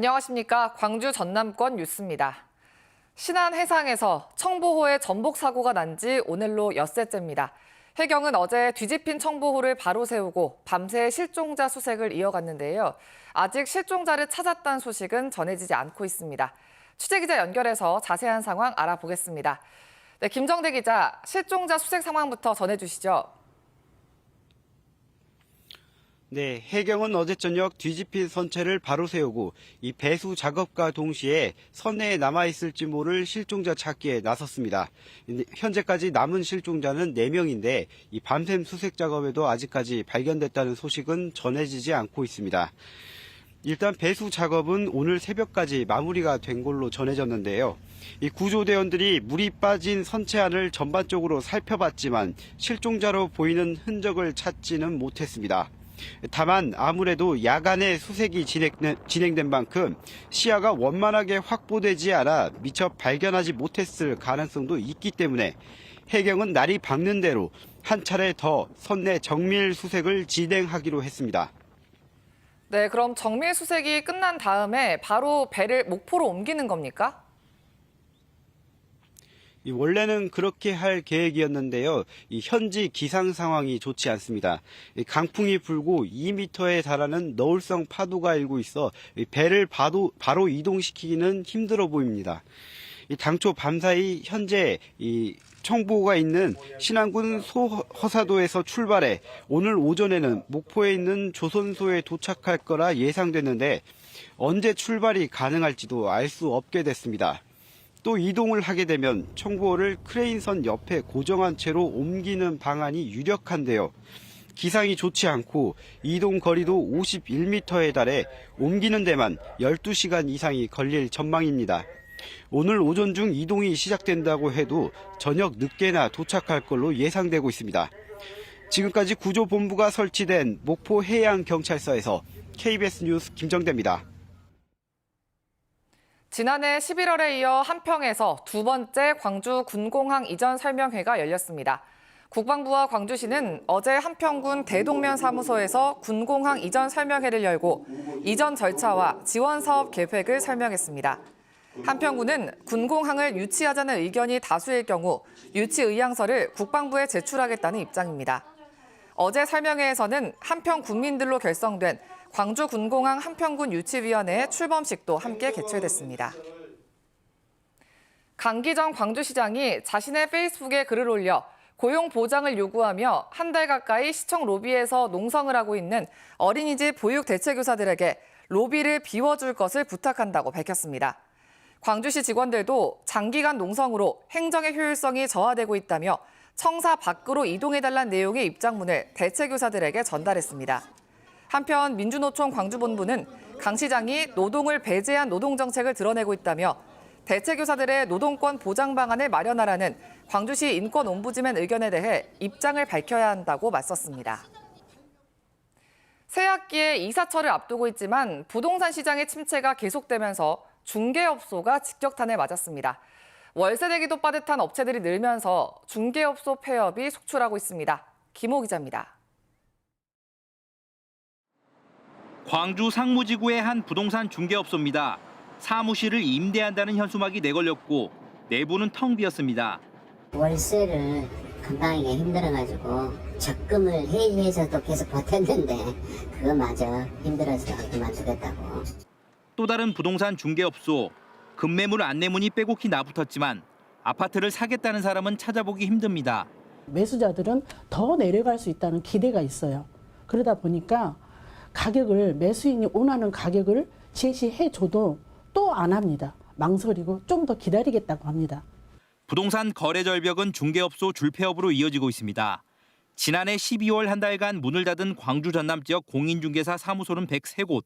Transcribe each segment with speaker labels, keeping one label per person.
Speaker 1: 안녕하십니까. 광주 전남권 뉴스입니다. 신안 해상에서 청보호에 전복 사고가 난 지 오늘로 엿새째입니다. 해경은 어제 뒤집힌 청보호를 바로 세우고 밤새 실종자 수색을 이어갔는데요. 아직 실종자를 찾았다는 소식은 전해지지 않고 있습니다. 취재기자 연결해서 자세한 상황 알아보겠습니다. 네, 김정대 기자, 실종자 수색 상황부터 전해주시죠.
Speaker 2: 네, 해경은 어제 저녁 뒤집힌 선체를 바로 세우고 이 배수 작업과 동시에 선내에 남아있을지 모를 실종자 찾기에 나섰습니다. 현재까지 남은 실종자는 4명인데 이 밤샘 수색 작업에도 아직까지 발견됐다는 소식은 전해지지 않고 있습니다. 일단 배수 작업은 오늘 새벽까지 마무리가 된 걸로 전해졌는데요. 이 구조대원들이 물이 빠진 선체 안을 전반적으로 살펴봤지만 실종자로 보이는 흔적을 찾지는 못했습니다. 다만 아무래도 야간에 수색이 진행된 만큼 시야가 원만하게 확보되지 않아 미처 발견하지 못했을 가능성도 있기 때문에 해경은 날이 밝는 대로 한 차례 더 선내 정밀 수색을 진행하기로 했습니다.
Speaker 1: 네, 그럼 정밀 수색이 끝난 다음에 바로 배를 목포로 옮기는 겁니까?
Speaker 2: 원래는 그렇게 할 계획이었는데요. 현지 기상 상황이 좋지 않습니다. 강풍이 불고 2m에 달하는 너울성 파도가 일고 있어 배를 바로 이동시키기는 힘들어 보입니다. 당초 밤사이 현재 청보호가 있는 신안군 소허사도에서 출발해 오늘 오전에는 목포에 있는 조선소에 도착할 거라 예상됐는데 언제 출발이 가능할지도 알 수 없게 됐습니다. 또 이동을 하게 되면 청보호를 크레인선 옆에 고정한 채로 옮기는 방안이 유력한데요. 기상이 좋지 않고 이동 거리도 51m에 달해 옮기는 데만 12시간 이상이 걸릴 전망입니다. 오늘 오전 중 이동이 시작된다고 해도 저녁 늦게나 도착할 걸로 예상되고 있습니다. 지금까지 구조본부가 설치된 목포 해양경찰서에서 KBS 뉴스 김정대입니다.
Speaker 1: 지난해 11월에 이어 한평에서 두 번째 광주 군공항 이전 설명회가 열렸습니다. 국방부와 광주시는 어제 한평군 대동면 사무소에서 군공항 이전 설명회를 열고 이전 절차와 지원 사업 계획을 설명했습니다. 한평군은 군공항을 유치하자는 의견이 다수일 경우 유치 의향서를 국방부에 제출하겠다는 입장입니다. 어제 설명회에서는 한평 군민들로 결성된 광주군공항 한평군 유치위원회의 출범식도 함께 개최됐습니다. 강기정 광주시장이 자신의 페이스북에 글을 올려 고용 보장을 요구하며 한 달 가까이 시청 로비에서 농성을 하고 있는 어린이집 보육 대체교사들에게 로비를 비워줄 것을 부탁한다고 밝혔습니다. 광주시 직원들도 장기간 농성으로 행정의 효율성이 저하되고 있다며 청사 밖으로 이동해달라는 내용의 입장문을 대체교사들에게 전달했습니다. 한편 민주노총 광주본부는 강 시장이 노동을 배제한 노동정책을 드러내고 있다며 대체교사들의 노동권 보장 방안을 마련하라는 광주시 인권옴부즈맨 의견에 대해 입장을 밝혀야 한다고 맞섰습니다. 새학기에 이사철을 앞두고 있지만 부동산 시장의 침체가 계속되면서 중개업소가 직격탄을 맞았습니다. 월세 내기도 빠듯한 업체들이 늘면서 중개업소 폐업이 속출하고 있습니다. 김호 기자입니다.
Speaker 3: 광주 상무지구의 한 부동산 중개업소입니다. 사무실을 임대한다는 현수막이 내걸렸고 내부는 텅 비었습니다.
Speaker 4: 월세를 감당하기가 힘들어가지고 적금을 해지해서도 계속 버텼는데 그거마저 힘들어서 그만두겠다고.
Speaker 3: 또 다른 부동산 중개업소. 급매물 안내문이 빼곡히 나붙었지만 아파트를 사겠다는 사람은 찾아보기 힘듭니다.
Speaker 5: 매수자들은 더 내려갈 수 있다는 기대가 있어요. 그러다 보니까 가격을 매수인이 원하는 가격을 제시해줘도 또 안 합니다. 망설이고 좀 더 기다리겠다고 합니다.
Speaker 3: 부동산 거래 절벽은 중개업소 줄폐업으로 이어지고 있습니다. 지난해 12월 한 달간 문을 닫은 광주 전남 지역 공인중개사 사무소는 103곳.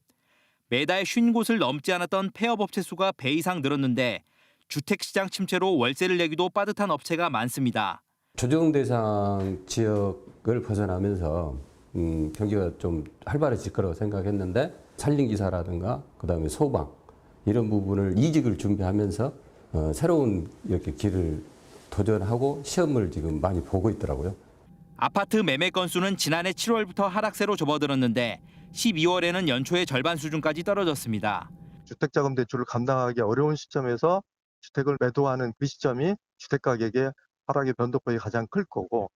Speaker 3: 매달 50곳을 넘지 않았던 폐업업체 수가 배 이상 늘었는데 주택시장 침체로 월세를 내기도 빠듯한 업체가 많습니다.
Speaker 6: 조정 대상 지역을 벗어나면서 경기가 좀 활발해질 거라고 생각했는데 산림기사라든가 그다음에 소방 이런 부분을 이직을 준비하면서 새로운 이렇게 길을 도전하고 시험을 지금 많이 보고 있더라고요.
Speaker 3: 아파트 매매 건수는 지난해 7월부터 하락세로 접어들었는데 12월에는 연초의 절반 수준까지 떨어졌습니다.
Speaker 7: 주택자금 대출을 감당하기 어려운 시점에서 주택을 매도하는 그 시점이 주택가격의 하락의 변동폭이 가장 클 거고,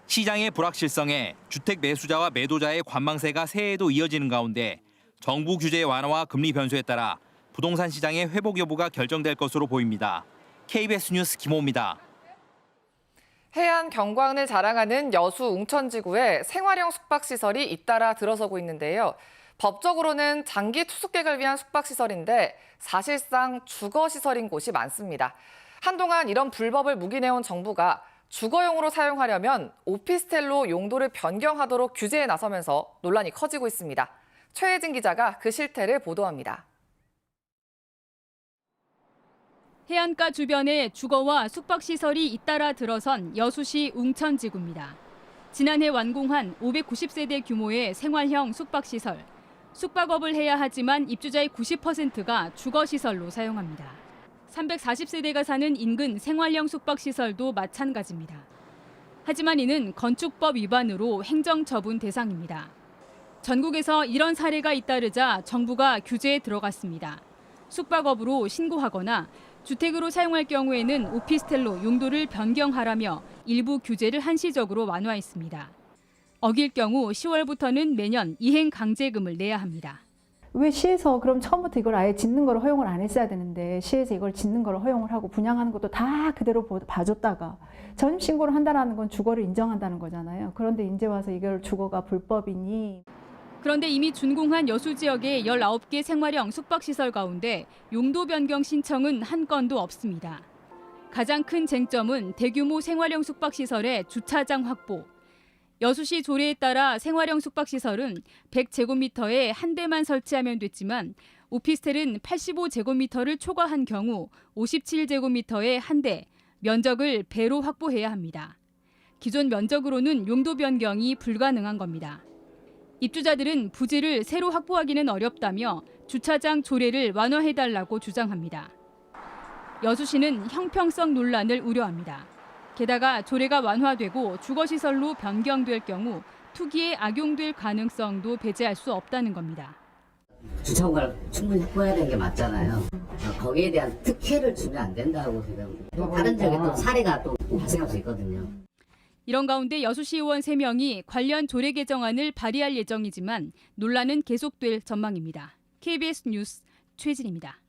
Speaker 3: 시장의 불확실성에 주택 매수자와 매도자의 관망세가 새해에도 이어지는 가운데 정부 규제 완화와 금리 변수에 따라 부동산 시장의 회복 여부가 결정될 것으로 보입니다. KBS 뉴스 김호입니다.
Speaker 1: 해안 경관을 자랑하는 여수 웅천지구에 생활형 숙박시설이 잇따라 들어서고 있는데요. 법적으로는 장기 투숙객을 위한 숙박시설인데 사실상 주거시설인 곳이 많습니다. 한동안 이런 불법을 묵인해온 정부가 주거용으로 사용하려면 오피스텔로 용도를 변경하도록 규제에 나서면서 논란이 커지고 있습니다. 최혜진 기자가 그 실태를 보도합니다.
Speaker 8: 해안가 주변에 주거와 숙박시설이 잇따라 들어선 여수시 웅천지구입니다. 지난해 완공한 590세대 규모의 생활형 숙박시설. 숙박업을 해야 하지만 입주자의 90%가 주거시설로 사용합니다. 340세대가 사는 인근 생활형 숙박시설도 마찬가지입니다. 하지만 이는 건축법 위반으로 행정처분 대상입니다. 전국에서 이런 사례가 잇따르자 정부가 규제에 들어갔습니다. 숙박업으로 신고하거나 주택으로 사용할 경우에는 오피스텔로 용도를 변경하라며 일부 규제를 한시적으로 완화했습니다. 어길 경우 10월부터는 매년 이행 강제금을 내야 합니다.
Speaker 9: 왜 시에서 그럼 처음부터 이걸 아예 짓는 걸 허용을 안 했어야 되는데 시에서 이걸 짓는 걸 허용을 하고 분양하는 것도 다 그대로 봐줬다가 전입신고를 한다는 건 주거를 인정한다는 거잖아요. 그런데 이제 와서 이걸 주거가 불법이니.
Speaker 8: 그런데 이미 준공한 여수 지역의 19개 생활형 숙박시설 가운데 용도 변경 신청은 한 건도 없습니다. 가장 큰 쟁점은 대규모 생활형 숙박시설의 주차장 확보. 여수시 조례에 따라 생활형 숙박시설은 100제곱미터에 한 대만 설치하면 됐지만 오피스텔은 85제곱미터를 초과한 경우 57제곱미터에 한 대, 면적을 배로 확보해야 합니다. 기존 면적으로는 용도 변경이 불가능한 겁니다. 입주자들은 부지를 새로 확보하기는 어렵다며 주차장 조례를 완화해달라고 주장합니다. 여수시는 형평성 논란을 우려합니다. 게다가 조례가 완화되고 주거시설로 변경될 경우 투기에 악용될 가능성도 배제할 수 없다는 겁니다.
Speaker 4: 주차공간을 충분히 확보해야 되는 게 맞잖아요. 거기에 대한 특혜를 주면 안 된다고 생각합니다. 다른 지역에 또 사례가 또 발생할 수 있거든요.
Speaker 8: 이런 가운데 여수시 의원 3명이 관련 조례 개정안을 발의할 예정이지만 논란은 계속될 전망입니다. KBS 뉴스 최진입니다.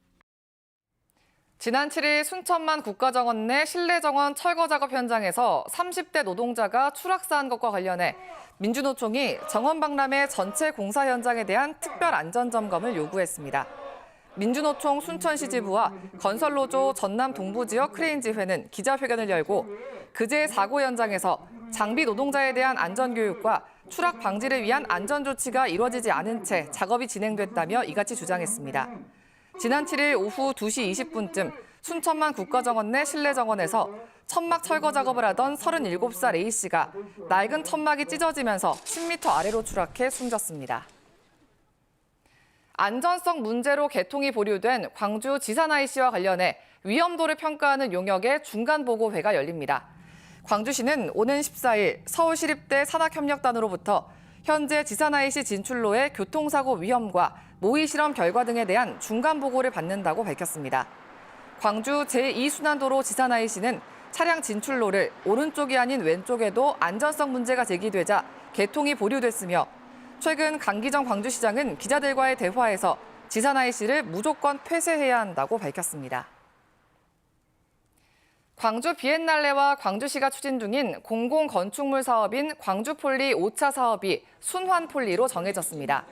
Speaker 1: 지난 7일 순천만 국가정원 내 실내정원 철거 작업 현장에서 30대 노동자가 추락사한 것과 관련해 민주노총이 정원 박람회 전체 공사 현장에 대한 특별 안전점검을 요구했습니다. 민주노총 순천시 지부와 건설노조 전남 동부지역 크레인지회는 기자회견을 열고 그제 사고 현장에서 장비 노동자에 대한 안전교육과 추락 방지를 위한 안전조치가 이루어지지 않은 채 작업이 진행됐다며 이같이 주장했습니다. 지난 7일 오후 2시 20분쯤 순천만 국가정원 내 실내정원에서 천막 철거 작업을 하던 37살 A씨가 낡은 천막이 찢어지면서 10m 아래로 추락해 숨졌습니다. 안전성 문제로 개통이 보류된 광주 지산 IC와 관련해 위험도를 평가하는 용역의 중간보고회가 열립니다. 광주시는 오는 14일 서울시립대 산학협력단으로부터 현재 지산 IC 진출로의 교통사고 위험과 모의실험 결과 등에 대한 중간보고를 받는다고 밝혔습니다. 광주 제2순환도로 지산 IC는 차량 진출로를 오른쪽이 아닌 왼쪽에도 안전성 문제가 제기되자 개통이 보류됐으며 최근 강기정 광주시장은 기자들과의 대화에서 지산 IC를 무조건 폐쇄해야 한다고 밝혔습니다. 광주 비엔날레와 광주시가 추진 중인 공공건축물 사업인 광주폴리 5차 사업이 순환폴리로 정해졌습니다.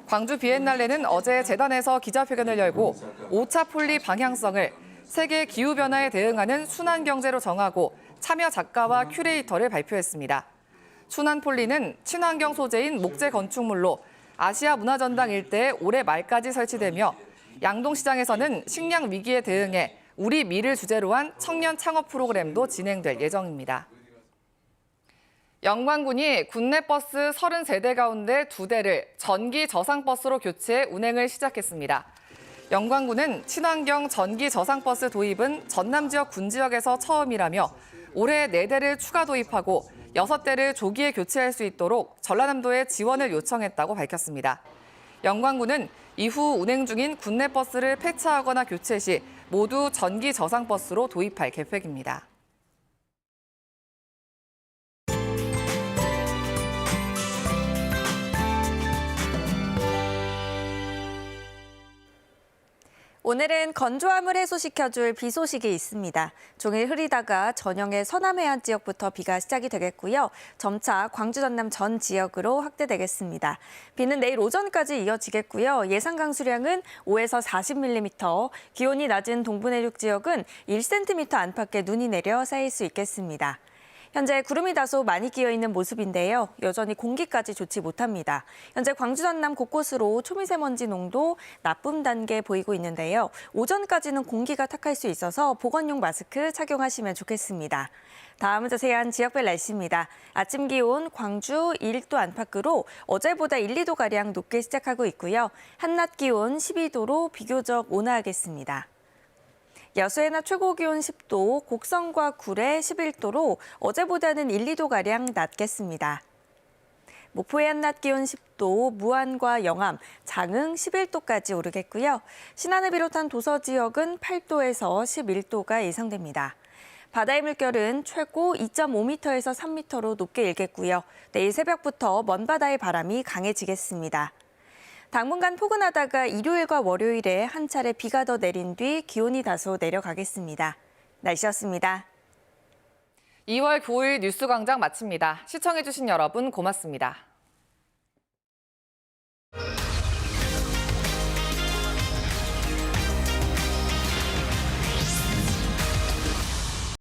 Speaker 1: 광주 비엔날레는 어제 재단에서 기자회견을 열고 5차 폴리 방향성을 세계 기후변화에 대응하는 순환경제로 정하고 참여 작가와 큐레이터를 발표했습니다. 순환폴리는 친환경 소재인 목재 건축물로 아시아 문화전당 일대에 올해 말까지 설치되며 양동시장에서는 식량 위기에 대응해 우리 미를 주제로 한 청년 창업 프로그램도 진행될 예정입니다. 영광군이 군내버스 33대 가운데 2대를 전기 저상버스로 교체해 운행을 시작했습니다. 영광군은 친환경 전기 저상버스 도입은 전남 지역 군 지역에서 처음이라며 올해 4대를 추가 도입하고 6대를 조기에 교체할 수 있도록 전라남도에 지원을 요청했다고 밝혔습니다. 영광군은 이후 운행 중인 국내버스를 폐차하거나 교체 시 모두 전기 저상버스로 도입할 계획입니다.
Speaker 10: 오늘은 건조함을 해소시켜줄 비 소식이 있습니다. 종일 흐리다가 저녁에 서남 해안 지역부터 비가 시작이 되겠고요. 점차 광주 전남 전 지역으로 확대되겠습니다. 비는 내일 오전까지 이어지겠고요. 예상 강수량은 5에서 40mm, 기온이 낮은 동부 내륙 지역은 1cm 안팎의 눈이 내려 쌓일 수 있겠습니다. 현재 구름이 다소 많이 끼어 있는 모습인데요. 여전히 공기까지 좋지 못합니다. 현재 광주 전남 곳곳으로 초미세먼지 농도 나쁨 단계 보이고 있는데요. 오전까지는 공기가 탁할 수 있어서 보건용 마스크 착용하시면 좋겠습니다. 다음은 자세한 지역별 날씨입니다. 아침 기온 광주 1도 안팎으로 어제보다 1, 2도가량 높게 시작하고 있고요. 한낮 기온 12도로 비교적 온화하겠습니다. 여수의 낮 최고 기온 10도, 곡성과 구례 11도로 어제보다는 1, 2도가량 낮겠습니다. 목포의 한낮 기온 10도, 무안과 영암, 장흥 11도까지 오르겠고요. 신안을 비롯한 도서 지역은 8도에서 11도가 예상됩니다. 바다의 물결은 최고 2.5m에서 3m로 높게 일겠고요. 내일 새벽부터 먼바다의 바람이 강해지겠습니다. 당분간 포근하다가 일요일과 월요일에 한 차례 비가 더 내린 뒤 기온이 다소 내려가겠습니다. 날씨였습니다.
Speaker 1: 2월 9일 뉴스광장 마칩니다. 시청해주신 여러분 고맙습니다.